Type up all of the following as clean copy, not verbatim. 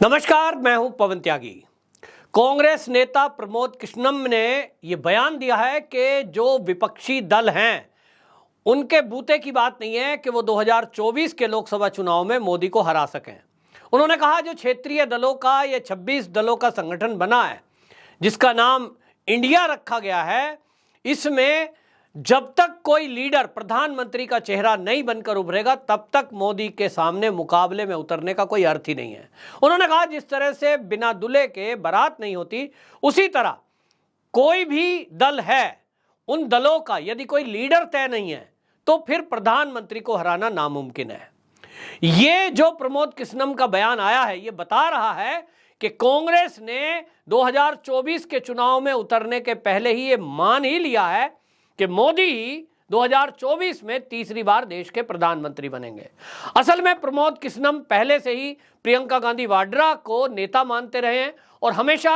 नमस्कार, मैं हूं पवन त्यागी। कांग्रेस नेता प्रमोद कृष्णम ने यह बयान दिया है कि जो विपक्षी दल हैं उनके बूते की बात नहीं है कि वो 2024 के लोकसभा चुनाव में मोदी को हरा सकें। उन्होंने कहा जो क्षेत्रीय दलों का ये 26 दलों का संगठन बना है जिसका नाम इंडिया रखा गया है, इसमें जब तक कोई लीडर प्रधानमंत्री का चेहरा नहीं बनकर उभरेगा तब तक मोदी के सामने मुकाबले में उतरने का कोई अर्थ ही नहीं है। उन्होंने कहा जिस तरह से बिना दूल्हे के बारात नहीं होती, उसी तरह कोई भी दल है, उन दलों का यदि कोई लीडर तय नहीं है तो फिर प्रधानमंत्री को हराना नामुमकिन है। ये जो प्रमोद कृष्णम का बयान आया है, ये बता रहा है कि कांग्रेस ने 2024 के चुनाव में उतरने के पहले ही ये मान ही लिया है कि मोदी 2024 में तीसरी बार देश के प्रधानमंत्री बनेंगे। असल में प्रमोद कृष्णम पहले से ही प्रियंका गांधी वाड्रा को नेता मानते रहे हैं और हमेशा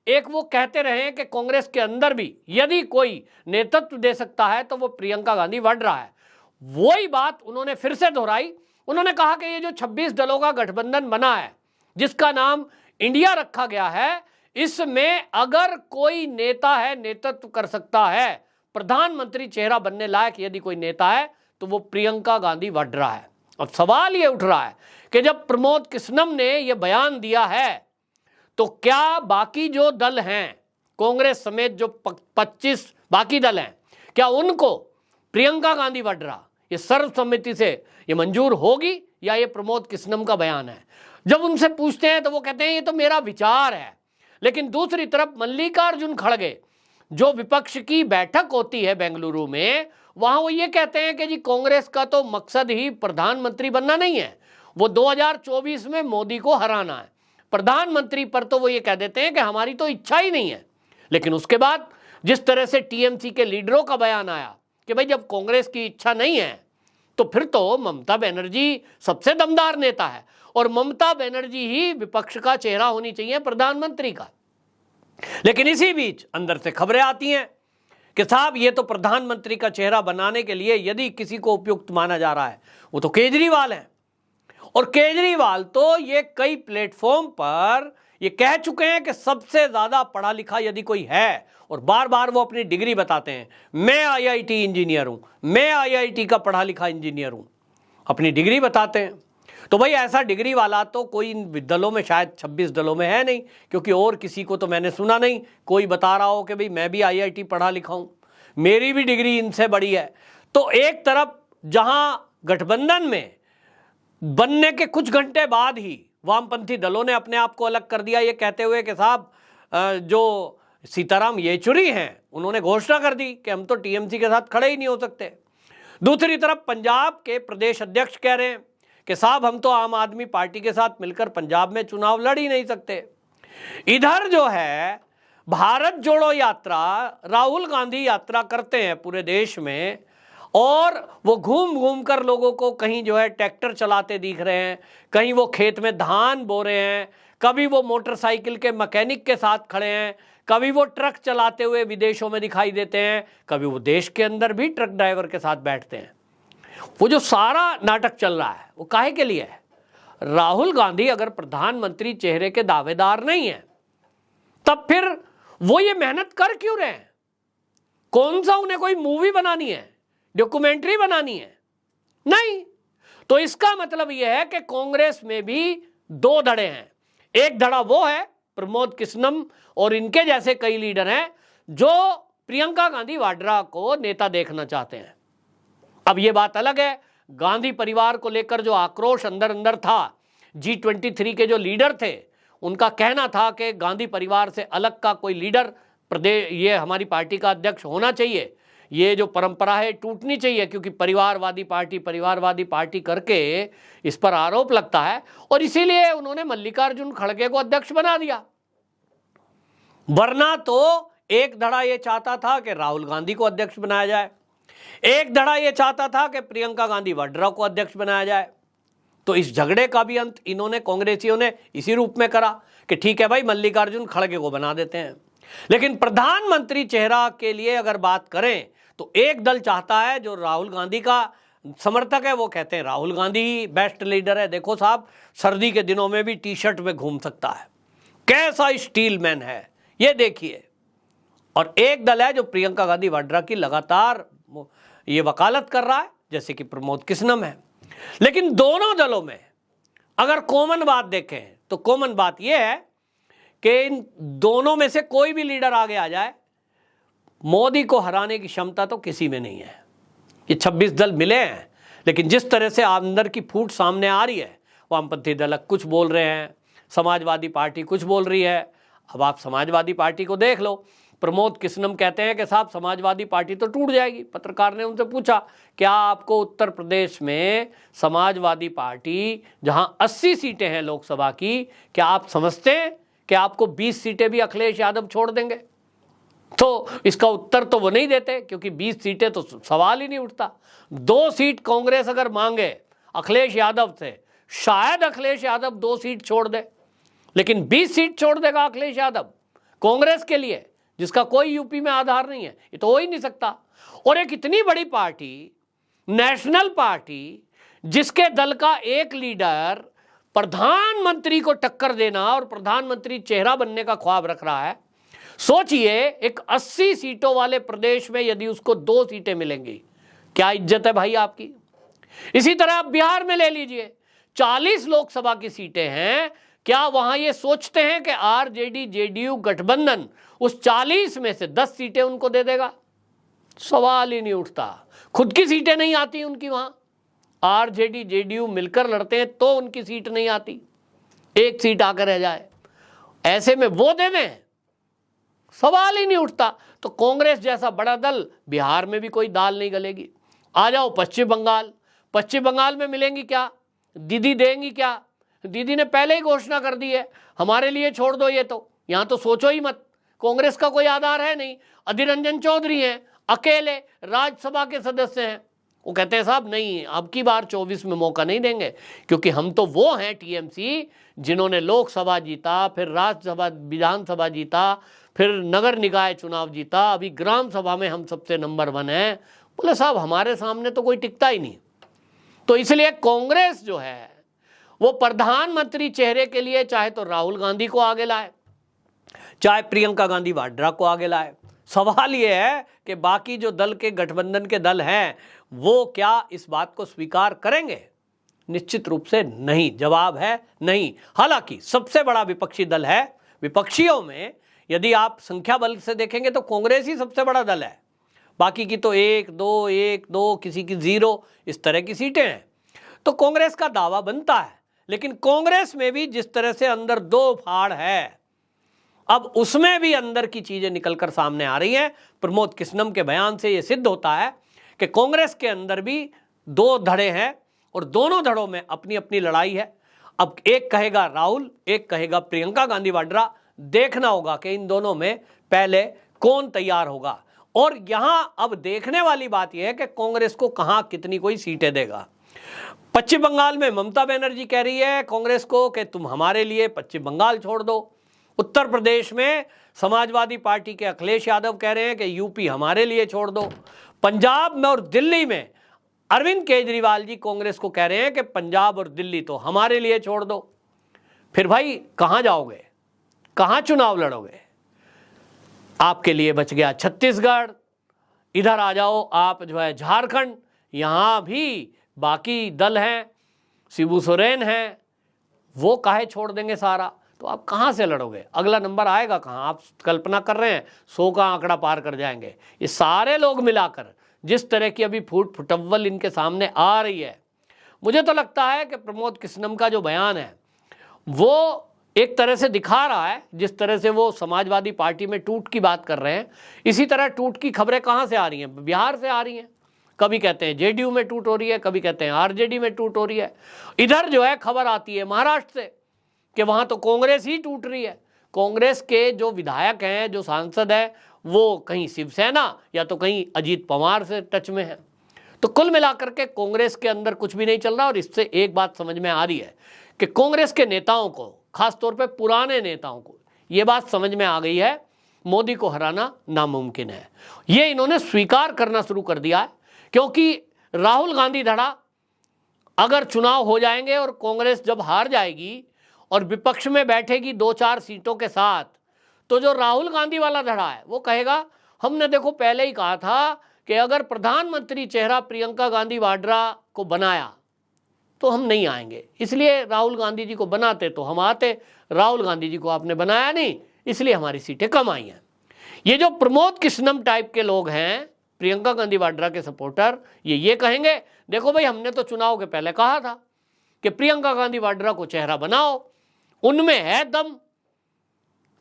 एक वो कहते रहे हैं कि कांग्रेस के अंदर भी यदि कोई नेतृत्व दे सकता है तो वो प्रियंका गांधी वाड्रा है। वही बात उन्होंने फिर से दोहराई। उन्होंने कहा कि ये जो 26 दलों का गठबंधन बना है जिसका नाम इंडिया रखा गया है, इसमें अगर कोई नेता है, नेतृत्व कर सकता है, प्रधानमंत्री चेहरा बनने लायक यदि कोई नेता है तो वो प्रियंका गांधी वाड्रा है। अब सवाल ये उठ रहा है कि जब प्रमोद कृष्णम ने ये बयान दिया है तो क्या बाकी जो दल हैं, कांग्रेस समेत जो 25 बाकी दल हैं, क्या उनको प्रियंका गांधी वाड्रा ये सर्वसम्मति से ये मंजूर होगी या ये प्रमोद कृष्णम का बयान है? जब उनसे पूछते हैं तो वो कहते हैं ये तो मेरा विचार है। लेकिन दूसरी तरफ मल्लिकार्जुन खड़गे, जो विपक्ष की बैठक होती है बेंगलुरु में, वहां वो ये कहते हैं कि जी कांग्रेस का तो मकसद ही प्रधानमंत्री बनना नहीं है, वो 2024 में मोदी को हराना है। प्रधानमंत्री पर तो वो ये कह देते हैं कि हमारी तो इच्छा ही नहीं है। लेकिन उसके बाद जिस तरह से टीएमसी के लीडरों का बयान आया कि भाई जब कांग्रेस की इच्छा नहीं है तो फिर तो ममता बनर्जी सबसे दमदार नेता है और ममता बनर्जी ही विपक्ष का चेहरा होनी चाहिए प्रधानमंत्री का। लेकिन इसी बीच अंदर से खबरें आती हैं कि साहब ये तो प्रधानमंत्री का चेहरा बनाने के लिए यदि किसी को उपयुक्त माना जा रहा है वो तो केजरीवाल है। और केजरीवाल तो ये कई प्लेटफॉर्म पर ये कह चुके हैं कि सबसे ज्यादा पढ़ा लिखा यदि कोई है, और बार बार वो अपनी डिग्री बताते हैं, मैं आईआईटी इंजीनियर हूं, मैं आईआईटी का पढ़ा लिखा इंजीनियर हूं, अपनी डिग्री बताते हैं। तो भाई ऐसा डिग्री वाला तो कोई इन दलों में, शायद 26 दलों में है नहीं, क्योंकि और किसी को तो मैंने सुना नहीं कोई बता रहा हो कि भाई मैं भी आईआईटी पढ़ा लिखा हूं, मेरी भी डिग्री इनसे बड़ी है। तो एक तरफ जहां गठबंधन में बनने के कुछ घंटे बाद ही वामपंथी दलों ने अपने आप को अलग कर दिया, ये कहते हुए कि साहब जो सीताराम येचुरी हैं उन्होंने घोषणा कर दी कि हम तो टीएमसी के साथ खड़े ही नहीं हो सकते। दूसरी तरफ पंजाब के प्रदेश अध्यक्ष कह रहे हैं कि साहब हम तो आम आदमी पार्टी के साथ मिलकर पंजाब में चुनाव लड़ ही नहीं सकते। इधर जो है भारत जोड़ो यात्रा, राहुल गांधी यात्रा करते हैं पूरे देश में और वो घूम घूम कर लोगों को कहीं जो है ट्रैक्टर चलाते दिख रहे हैं, कहीं वो खेत में धान बो रहे हैं, कभी वो मोटरसाइकिल के मैकेनिक के साथ खड़े हैं, कभी वो ट्रक चलाते हुए विदेशों में दिखाई देते हैं, कभी वो देश के अंदर भी ट्रक ड्राइवर के साथ बैठते हैं। वो जो सारा नाटक चल रहा है वो काहे के लिए है? राहुल गांधी अगर प्रधानमंत्री चेहरे के दावेदार नहीं है तब फिर वो ये मेहनत कर क्यों रहे हैं? कौन सा उन्हें कोई मूवी बनानी है, डॉक्यूमेंट्री बनानी है? नहीं। तो इसका मतलब यह है कि कांग्रेस में भी दो धड़े हैं। एक धड़ा वो है प्रमोद कृष्णम और इनके जैसे कई लीडर हैं जो प्रियंका गांधी वाड्रा को नेता देखना चाहते हैं। अब ये बात अलग है, गांधी परिवार को लेकर जो आक्रोश अंदर अंदर था, G23 के जो लीडर थे उनका कहना था कि गांधी परिवार से अलग का कोई लीडर प्रदेश, ये हमारी पार्टी का अध्यक्ष होना चाहिए, ये जो परंपरा है टूटनी चाहिए, क्योंकि परिवारवादी पार्टी करके इस पर आरोप लगता है और इसीलिए उन्होंने मल्लिकार्जुन खड़गे को अध्यक्ष बना दिया। वरना तो एक धड़ा ये चाहता था कि राहुल गांधी को अध्यक्ष बनाया जाए, एक धड़ा यह चाहता था कि प्रियंका गांधी वाड्रा को अध्यक्ष बनाया जाए। तो इस झगड़े का भी अंत इन्होंने, कांग्रेसियों ने इसी रूप में करा कि ठीक है भाई मल्लिकार्जुन खड़गे को बना देते हैं। लेकिन प्रधानमंत्री चेहरा के लिए अगर बात करें तो एक दल चाहता है जो राहुल गांधी का समर्थक है वो कहते हैं राहुल गांधी बेस्ट लीडर है। देखो साहब, सर्दी के दिनों में भी टी शर्ट में घूम सकता है, कैसा स्टील मैन है ये देखिए। और एक दल है जो प्रियंका गांधी वाड्रा की लगातार ये वकालत कर रहा है, जैसे कि प्रमोद किस्नम है। लेकिन दोनों दलों में अगर कॉमन बात देखें तो कॉमन बात यह है कि इन दोनों में से कोई भी लीडर आगे आ जाए, मोदी को हराने की क्षमता तो किसी में नहीं है। ये 26 दल मिले हैं, लेकिन जिस तरह से अंदर की फूट सामने आ रही है, वामपंथी दल कुछ बोल रहे हैं, समाजवादी पार्टी कुछ बोल रही है। अब आप समाजवादी पार्टी को देख लो, प्रमोद किस्नम कहते हैं कि साहब समाजवादी पार्टी तो टूट जाएगी। पत्रकार ने उनसे पूछा, क्या आपको उत्तर प्रदेश में समाजवादी पार्टी जहां 80 सीटें हैं लोकसभा की, क्या आप समझते हैं कि आपको 20 सीटें भी अखिलेश यादव छोड़ देंगे? तो इसका उत्तर तो वो नहीं देते, क्योंकि 20 सीटें तो सवाल ही नहीं उठता। 2 सीट कांग्रेस अगर मांगे अखिलेश यादव से, शायद अखिलेश यादव 2 सीट छोड़ दे, लेकिन 20 सीट छोड़ देगा अखिलेश यादव कांग्रेस के लिए, जिसका कोई यूपी में आधार नहीं है? ये तो हो ही नहीं सकता। और एक इतनी बड़ी पार्टी, नेशनल पार्टी, जिसके दल का एक लीडर प्रधानमंत्री को टक्कर देना और प्रधानमंत्री चेहरा बनने का ख्वाब रख रहा है। सोचिए, एक 80 सीटों वाले प्रदेश में यदि उसको 2 सीटें मिलेंगी, क्या इज्जत है भाई आपकी? इसी तरह आप बिहार में ले लीजिए, 40 लोकसभा की सीटें हैं। क्या वहां ये सोचते हैं कि आरजेडी जेडीयू गठबंधन उस 40 में से 10 सीटें उनको दे देगा? सवाल ही नहीं उठता। खुद की सीटें नहीं आती उनकी, वहां आरजेडी जेडीयू मिलकर लड़ते हैं तो उनकी सीट नहीं आती, 1 सीट आकर रह जाए, ऐसे में वो दे दें? सवाल ही नहीं उठता। तो कांग्रेस जैसा बड़ा दल, बिहार में भी कोई दाल नहीं गलेगी। आ जाओ पश्चिम बंगाल, पश्चिम बंगाल में मिलेंगी क्या? दीदी देंगी क्या? दीदी ने पहले ही घोषणा कर दी है, हमारे लिए छोड़ दो ये, तो यहां तो सोचो ही मत। कांग्रेस का कोई आधार है नहीं। अधीर रंजन चौधरी हैं, अकेले राज्यसभा के सदस्य हैं, वो कहते हैं साहब नहीं, अब की बार 24 में मौका नहीं देंगे, क्योंकि हम तो वो हैं टीएमसी जिन्होंने लोकसभा जीता, फिर राज्यसभा विधानसभा जीता, फिर नगर निकाय चुनाव जीता, अभी ग्राम सभा में हम सबसे नंबर 1 हैं। बोले साहब हमारे सामने तो कोई टिकता ही नहीं। तो इसलिए कांग्रेस जो है वो प्रधानमंत्री चेहरे के लिए चाहे तो राहुल गांधी को आगे लाए, चाहे प्रियंका गांधी वाड्रा को आगे लाए। सवाल यह है कि बाकी जो दल के गठबंधन के दल हैं वो क्या इस बात को स्वीकार करेंगे? निश्चित रूप से नहीं। जवाब है नहीं। हालांकि सबसे बड़ा विपक्षी दल है, विपक्षियों में यदि आप संख्या बल से देखेंगे तो कांग्रेस ही सबसे बड़ा दल है। बाकी की तो 1 2 किसी की 0 इस तरह की सीटें हैं। तो कांग्रेस का दावा बनता है, लेकिन कांग्रेस में भी जिस तरह से अंदर 2 फाड़ है, अब उसमें भी अंदर की चीजें निकलकर सामने आ रही हैं। प्रमोद किस्नम के बयान से यह सिद्ध होता है कि कांग्रेस के अंदर भी 2 धड़े हैं और दोनों धड़ों में अपनी अपनी लड़ाई है। अब एक कहेगा राहुल, एक कहेगा प्रियंका गांधी वाड्रा। देखना होगा कि इन दोनों में पहले कौन तैयार होगा। और यहां अब देखने वाली बात यह है कि कांग्रेस को कहां कितनी कोई सीटें देगा। पश्चिम बंगाल में ममता बनर्जी कह रही है कांग्रेस को कि तुम हमारे लिए पश्चिम बंगाल छोड़ दो। उत्तर प्रदेश में समाजवादी पार्टी के अखिलेश यादव कह रहे हैं कि यूपी हमारे लिए छोड़ दो। पंजाब में और दिल्ली में अरविंद केजरीवाल जी कांग्रेस को कह रहे हैं कि पंजाब और दिल्ली तो हमारे लिए छोड़ दो। फिर भाई कहां जाओगे, कहां चुनाव लड़ोगे? आपके लिए बच गया छत्तीसगढ़, इधर आ जाओ आप जो है झारखंड, यहां भी बाकी दल हैं, शिबू सोरेन हैं, वो काहे छोड़ देंगे सारा? तो आप कहां से लड़ोगे? अगला नंबर आएगा कहां? आप कल्पना कर रहे हैं 100 का आंकड़ा पार कर जाएंगे। ये सारे लोग मिलाकर जिस तरह की अभी फुटअव्वल इनके सामने आ रही है, मुझे तो लगता है कि प्रमोद किस्नम का जो बयान है वो एक तरह से दिखा रहा है, जिस तरह से वो समाजवादी पार्टी में टूट की बात कर रहे हैं, इसी तरह टूट की खबरें कहां से आ रही हैं? बिहार से आ रही हैं। कभी कहते हैं जेडीयू में टूट हो रही है, कभी कहते हैं आरजेडी में टूट हो रही है। इधर जो है खबर आती है महाराष्ट्र से कि वहां तो कांग्रेस ही टूट रही है। कांग्रेस के जो विधायक हैं, जो सांसद है, वो कहीं शिवसेना या तो कहीं अजीत पवार से टच में है। तो कुल मिलाकर के कांग्रेस के अंदर कुछ भी नहीं चल रहा। और इससे एक बात समझ में आ रही है कि कांग्रेस के नेताओं को, खासतौर पे पुराने नेताओं को, ये बात समझ में आ गई है मोदी को हराना नामुमकिन है। ये इन्होंने स्वीकार करना शुरू कर दिया है, क्योंकि राहुल गांधी धड़ा अगर चुनाव हो जाएंगे और कांग्रेस जब हार जाएगी और विपक्ष में बैठेगी 2-4 सीटों के साथ, तो जो राहुल गांधी वाला धड़ा है वो कहेगा हमने देखो पहले ही कहा था कि अगर प्रधानमंत्री चेहरा प्रियंका गांधी वाड्रा को बनाया तो हम नहीं आएंगे, इसलिए राहुल गांधी जी को बनाते तो हम आते, राहुल गांधी जी को आपने बनाया नहीं इसलिए हमारी सीटें कम आई हैं। ये जो प्रमोद कृष्णम टाइप के लोग हैं, प्रियंका गांधी वाड्रा के सपोर्टर, ये कहेंगे देखो भाई हमने तो चुनाव के पहले कहा था कि प्रियंका गांधी वाड्रा को चेहरा बनाओ, उनमें है दम,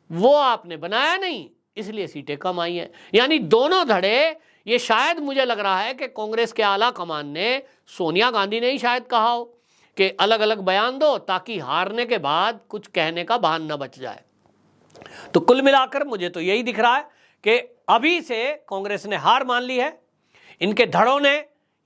वो आपने बनाया नहीं इसलिए सीटें कम आई हैं। यानी दोनों धड़े, ये शायद मुझे लग रहा है कि कांग्रेस के आला कमान ने, सोनिया गांधी ने ही शायद कहा हो कि अलग अलग बयान दो ताकि हारने के बाद कुछ कहने का बहाना न बच जाए। तो कुल मिलाकर मुझे तो यही दिख रहा है कि अभी से कांग्रेस ने हार मान ली है, इनके धड़ों ने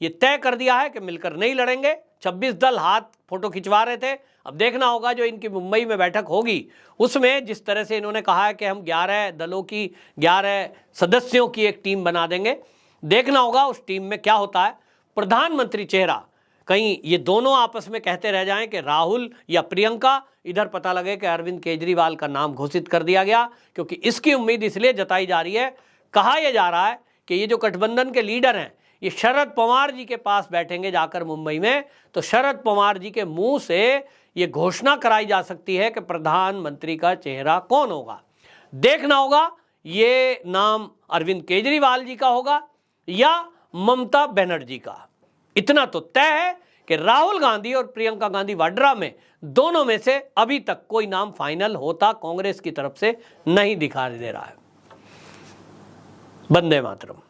ये तय कर दिया है कि मिलकर नहीं लड़ेंगे। 26 दल हाथ फोटो खिंचवा रहे थे, अब देखना होगा जो इनकी मुंबई में बैठक होगी उसमें जिस तरह से इन्होंने कहा है कि हम 11 दलों की 11 सदस्यों की एक टीम बना देंगे, देखना होगा उस टीम में क्या होता है। प्रधानमंत्री चेहरा, कहीं ये दोनों आपस में कहते रह जाएं कि राहुल या प्रियंका, इधर पता लगे कि अरविंद केजरीवाल का नाम घोषित कर दिया गया, क्योंकि इसकी उम्मीद इसलिए जताई जा रही है, कहा यह जा रहा है कि ये जो गठबंधन के लीडर हैं ये शरद पवार जी के पास बैठेंगे जाकर मुंबई में, तो शरद पवार जी के मुंह से ये घोषणा कराई जा सकती है कि प्रधानमंत्री का चेहरा कौन होगा। देखना होगा ये नाम अरविंद केजरीवाल जी का होगा या ममता बनर्जी का। इतना तो तय है कि राहुल गांधी और प्रियंका गांधी वाड्रा में, दोनों में से अभी तक कोई नाम फाइनल होता कांग्रेस की तरफ से नहीं दिखाई दे रहा है। वंदे मातरम।